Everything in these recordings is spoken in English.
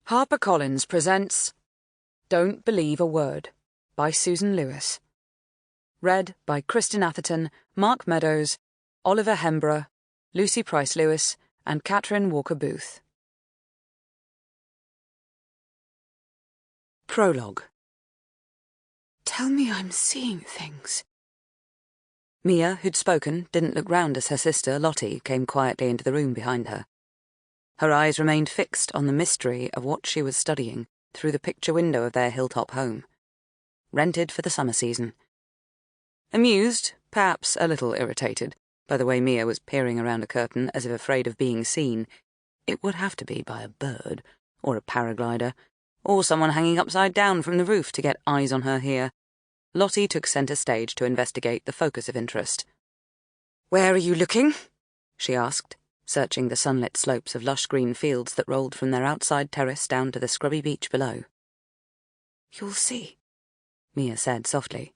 HarperCollins presents Don't Believe a Word by Susan Lewis. Read by Kristin Atherton, Mark Meadows, Oliver Hembrough, Lucy Price-Lewis, and Catrin Walker-Booth. Prologue. Tell me I'm seeing things. Mia, who'd spoken, didn't look round as her sister, Lottie, came quietly into the room behind her. Her eyes remained fixed on the mystery of what she was studying through the picture window of their hilltop home. Rented for the summer season. Amused, perhaps a little irritated, by the way Mia was peering around a curtain as if afraid of being seen. It would have to be by a bird, or a paraglider, or someone hanging upside down from the roof to get eyes on her here. Lottie took centre stage to investigate the focus of interest. "Where are you looking?" she asked, searching the sunlit slopes of lush green fields that rolled from their outside terrace down to the scrubby beach below. "You'll see," Mia said softly.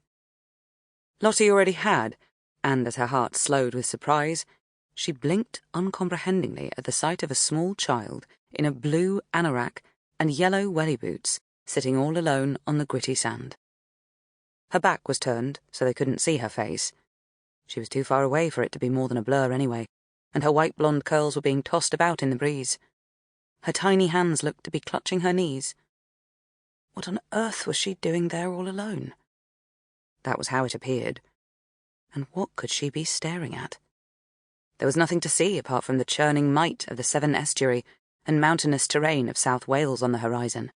Lottie already had, and as her heart slowed with surprise, she blinked uncomprehendingly at the sight of a small child in a blue anorak and yellow welly boots sitting all alone on the gritty sand. Her back was turned, so they couldn't see her face. She was too far away for it to be more than a blur anyway, and her white blonde curls were being tossed about in the breeze. Her tiny hands looked to be clutching her knees. What on earth was she doing there all alone? That was how it appeared. And what could she be staring at? There was nothing to see apart from the churning might of the Severn estuary and mountainous terrain of South Wales on the horizon.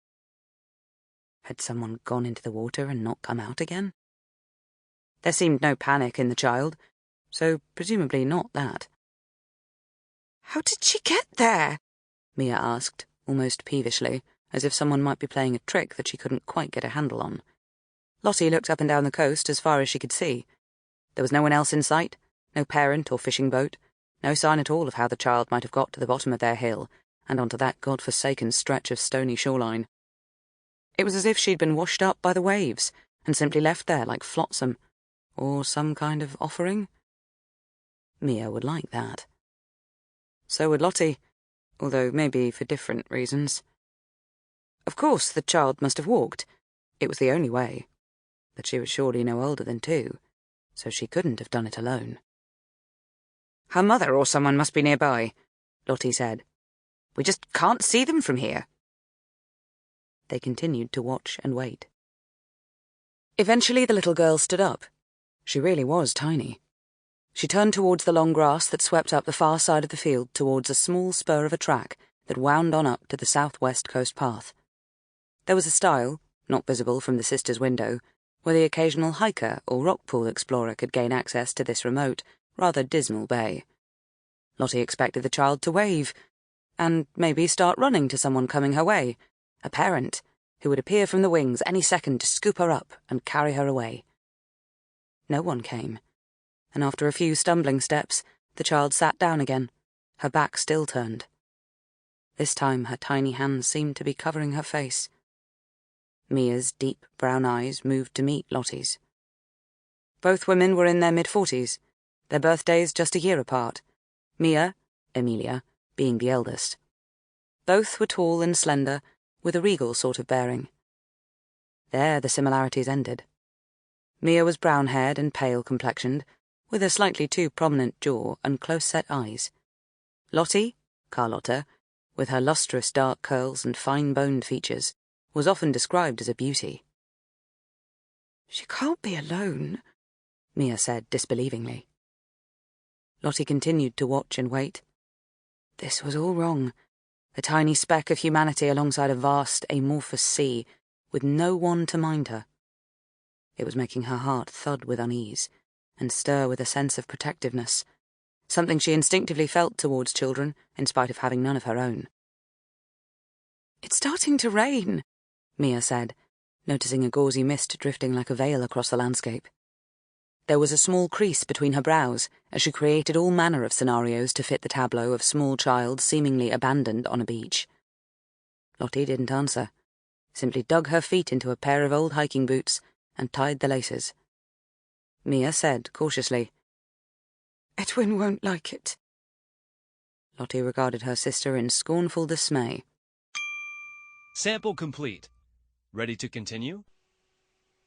Had someone gone into the water and not come out again? There seemed no panic in the child, so presumably not that. "How did she get there?" Mia asked, almost peevishly, as if someone might be playing a trick that she couldn't quite get a handle on. Lottie looked up and down the coast as far as she could see. There was no one else in sight, no parent or fishing boat, no sign at all of how the child might have got to the bottom of their hill and onto that god-forsaken stretch of stony shoreline. It was as if she'd been washed up by the waves and simply left there like flotsam, or some kind of offering. Mia would like that. So would Lottie, although maybe for different reasons. Of course the child must have walked. It was the only way. But she was surely no older than 2, so she couldn't have done it alone. "Her mother or someone must be nearby," Lottie said. "We just can't see them from here." They continued to watch and wait. Eventually the little girl stood up. She really was tiny. She turned towards the long grass that swept up the far side of the field towards a small spur of a track that wound on up to the southwest coast path. There was a stile, not visible from the sisters' window, where the occasional hiker or rockpool explorer could gain access to this remote, rather dismal bay. Lottie expected the child to wave, and maybe start running to someone coming her way, a parent, who would appear from the wings any second to scoop her up and carry her away. No one came. And after a few stumbling steps, the child sat down again, her back still turned. This time her tiny hands seemed to be covering her face. Mia's deep brown eyes moved to meet Lottie's. Both women were in their mid-40s, their birthdays just a year apart, Mia, Emilia, being the eldest. Both were tall and slender, with a regal sort of bearing. There the similarities ended. Mia was brown-haired and pale-complexioned, with a slightly too prominent jaw and close-set eyes. Lottie, Carlotta, with her lustrous dark curls and fine-boned features, was often described as a beauty. "She can't be alone," Mia said disbelievingly. Lottie continued to watch and wait. This was all wrong. A tiny speck of humanity alongside a vast, amorphous sea, with no one to mind her. It was making her heart thud with unease and stir with a sense of protectiveness, something she instinctively felt towards children, in spite of having none of her own. "It's starting to rain," Mia said, noticing a gauzy mist drifting like a veil across the landscape. There was a small crease between her brows as she created all manner of scenarios to fit the tableau of small child seemingly abandoned on a beach. Lottie didn't answer, simply dug her feet into a pair of old hiking boots and tied the laces. Mia said cautiously, "Edwin won't like it." Lottie regarded her sister in scornful dismay. Sample complete. Ready to continue?